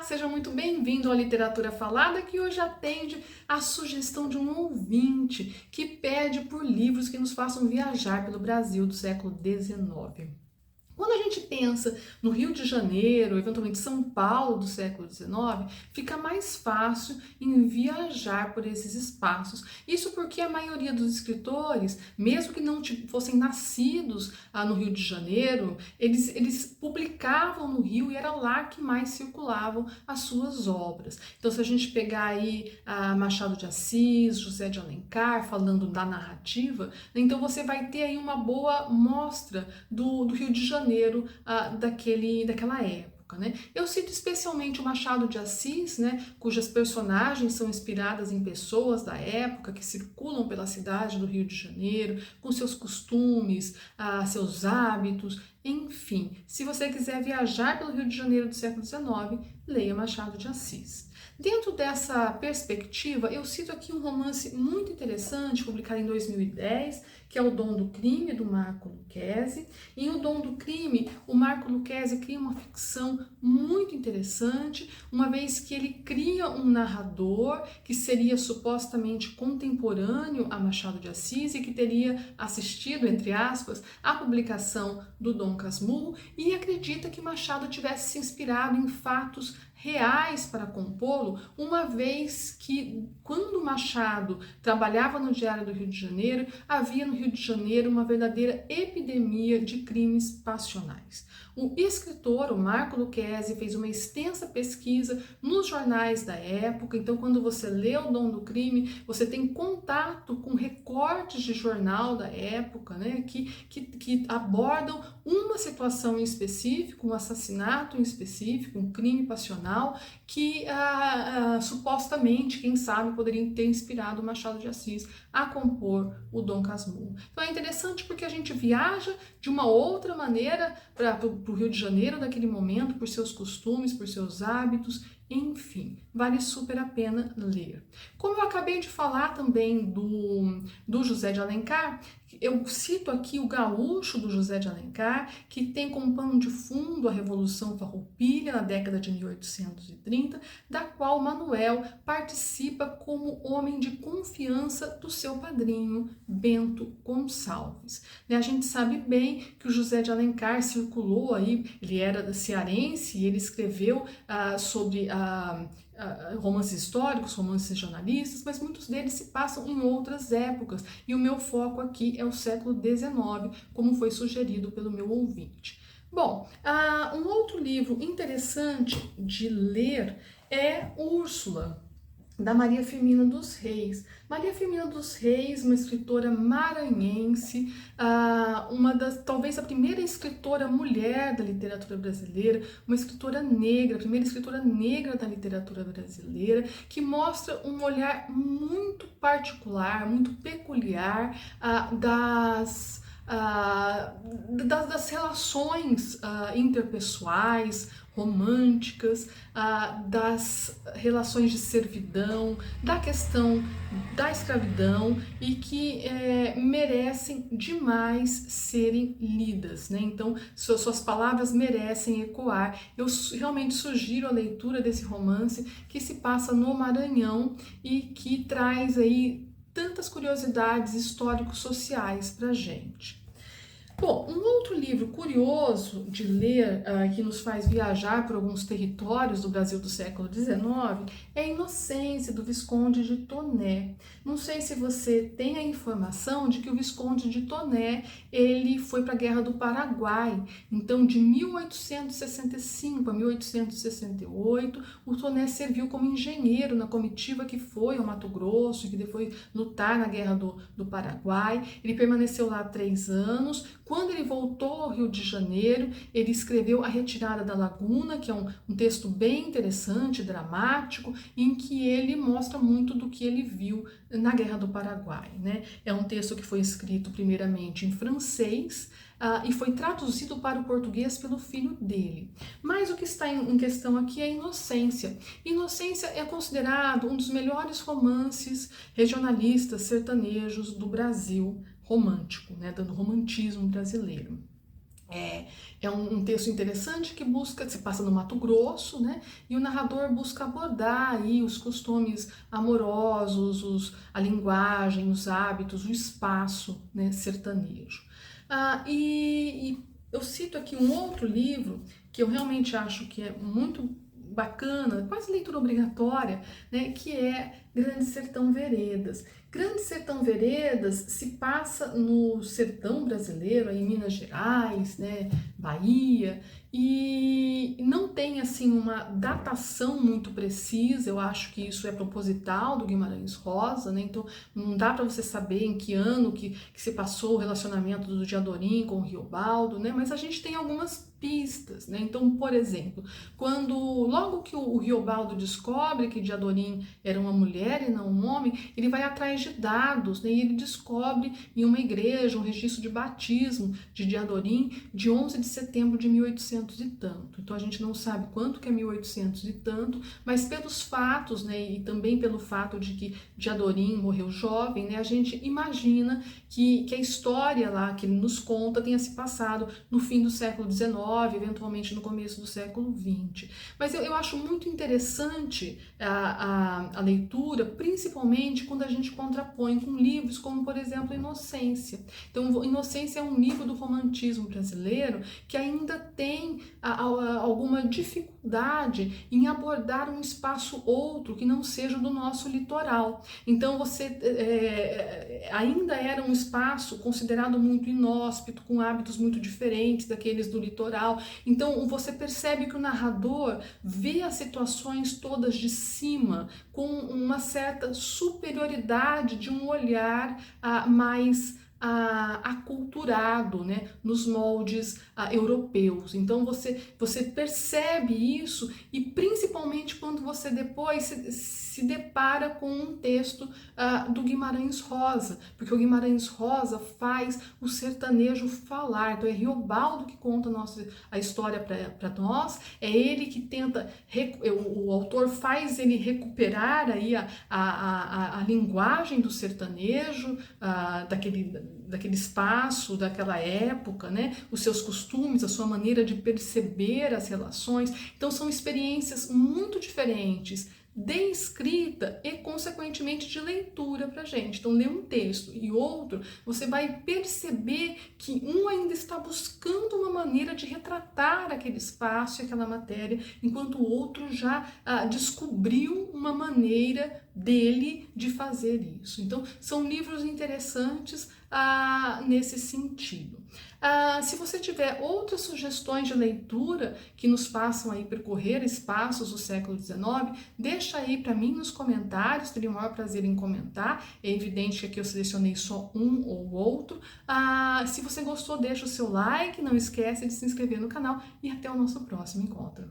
Seja muito bem-vindo à Literatura Falada, que hoje atende a sugestão de um ouvinte que pede por livros que nos façam viajar pelo Brasil do século XIX. Quando a gente pensa no Rio de Janeiro, eventualmente São Paulo do século XIX, fica mais fácil em viajar por esses espaços. Isso porque a maioria dos escritores, mesmo que não fossem nascidos no Rio de Janeiro, eles publicavam no Rio e era lá que mais circulavam as suas obras. Então, se a gente pegar aí Machado de Assis, José de Alencar, falando da narrativa, então você vai ter aí uma boa mostra do Rio de Janeiro daquela época, né? Eu cito especialmente o Machado de Assis, né, cujas personagens são inspiradas em pessoas da época que circulam pela cidade do Rio de Janeiro, com seus costumes, seus hábitos, enfim. Se você quiser viajar pelo Rio de Janeiro do século XIX, leia Machado de Assis. Dentro dessa perspectiva, eu cito aqui um romance muito interessante, publicado em 2010, que é O Dom do Crime, do Marco Lucchesi. Em O Dom do Crime, o Marco Lucchesi cria uma ficção muito interessante, uma vez que ele cria um narrador que seria supostamente contemporâneo a Machado de Assis e que teria assistido, entre aspas, a publicação do Dom Casmurro, e acredita que Machado tivesse se inspirado em fatos reais para compô-lo, uma vez que, quando Machado trabalhava no Diário do Rio de Janeiro, havia no Rio de Janeiro uma verdadeira epidemia de crimes passionais. O escritor, o Marco Lucchesi, fez uma extensa pesquisa nos jornais da época, então quando você lê O Dom do Crime, você tem contato com recortes de jornal da época, né, que abordam uma situação em específico, um assassinato em específico, um crime passional, que supostamente, quem sabe, poderia ter inspirado Machado de Assis a compor o Dom Casmurro. Então é interessante porque a gente viaja de uma outra maneira para o Rio de Janeiro daquele momento, por seus costumes, por seus hábitos, enfim, vale super a pena ler. Como eu acabei de falar também do José de Alencar, eu cito aqui o Gaúcho do José de Alencar, que tem como pano de fundo a Revolução Farroupilha na década de 1830, da qual Manuel participa como homem de confiança do seu padrinho, Bento Gonçalves. A gente sabe bem que o José de Alencar circulou aí, ele era cearense e ele escreveu sobre romances históricos, romances jornalistas, mas muitos deles se passam em outras épocas, e o meu foco aqui é o século XIX, como foi sugerido pelo meu ouvinte. Bom, um outro livro interessante de ler é Úrsula, da Maria Firmina dos Reis. Maria Firmina dos Reis, uma escritora maranhense, talvez a primeira escritora mulher da literatura brasileira, uma escritora negra, a primeira escritora negra da literatura brasileira, que mostra um olhar muito particular, muito peculiar das relações interpessoais, românticas, das relações de servidão, da questão da escravidão, e que merecem demais serem lidas, né? Então, suas palavras merecem ecoar. Eu realmente sugiro a leitura desse romance, que se passa no Maranhão e que traz aí tantas curiosidades históricos-sociais para gente. Bom, um outro livro curioso de ler, que nos faz viajar por alguns territórios do Brasil do século XIX, é Inocência, do Visconde de Toné. Não sei se você tem a informação de que o Visconde de Toné, ele foi para a Guerra do Paraguai. Então, de 1865 a 1868, o Toné serviu como engenheiro na comitiva que foi ao Mato Grosso, que depois lutar na Guerra do Paraguai. Ele permaneceu lá 3 anos. Quando ele voltou ao Rio de Janeiro, ele escreveu A Retirada da Laguna, que é um texto bem interessante, dramático, em que ele mostra muito do que ele viu na Guerra do Paraguai, né? É um texto que foi escrito primeiramente em francês e foi traduzido para o português pelo filho dele. Mas o que está em questão aqui é Inocência. Inocência é considerado um dos melhores romances regionalistas sertanejos do Brasil romântico, né, do romantismo brasileiro. É um texto interessante que busca, se passa no Mato Grosso, né? E o narrador busca abordar aí os costumes amorosos, a linguagem, os hábitos, o espaço, né, sertanejo. E eu cito aqui um outro livro que eu realmente acho que é muito bacana, quase leitura obrigatória, né, que é Grande Sertão Veredas. Grande Sertão Veredas se passa no sertão brasileiro, aí em Minas Gerais, né, Bahia, e não tem assim uma datação muito precisa. Eu acho que isso é proposital do Guimarães Rosa, né? Então não dá para você saber em que ano que se passou o relacionamento do Diadorim com o Riobaldo, né? Mas a gente tem algumas pistas, né? Então, por exemplo, logo que o Riobaldo descobre que Diadorim era uma mulher e não um homem, ele vai atrás de dados, né? E ele descobre em uma igreja um registro de batismo de Diadorim de 11 de setembro de 1800 e tanto. Então a gente não sabe quanto que é 1800 e tanto, mas pelos fatos, né, e também pelo fato de que Diadorim morreu jovem, né, a gente imagina que a história lá que ele nos conta tenha se passado no fim do século XIX, eventualmente no começo do século XX. Mas eu acho muito interessante a leitura, principalmente quando a gente contrapõe com livros como, por exemplo, Inocência. Então, Inocência é um livro do romantismo brasileiro que ainda tem alguma dificuldade em abordar um espaço outro que não seja do nosso litoral. Então, ainda era um espaço considerado muito inóspito, com hábitos muito diferentes daqueles do litoral. Então, você percebe que o narrador vê as situações todas de cima, com uma certa superioridade de um olhar mais aculturado, né, nos moldes europeus. Então você percebe isso, e principalmente quando você depois se depara com um texto do Guimarães Rosa, porque o Guimarães Rosa faz o sertanejo falar. Então é Riobaldo que conta a história para nós, é ele que tenta, o autor faz ele recuperar aí a linguagem do sertanejo, daquele espaço, daquela época, né? Os seus costumes, a sua maneira de perceber as relações. Então são experiências muito diferentes de escrita e, consequentemente, de leitura para a gente. Então, ler um texto e outro, você vai perceber que um ainda está buscando uma maneira de retratar aquele espaço e aquela matéria, enquanto o outro já descobriu uma maneira dele de fazer isso. Então, são livros interessantes nesse sentido. Se você tiver outras sugestões de leitura que nos façam aí percorrer espaços do século XIX, deixa aí para mim nos comentários, teria o maior prazer em comentar. É evidente que aqui eu selecionei só um ou outro. Se você gostou, deixa o seu like, não esquece de se inscrever no canal e até o nosso próximo encontro.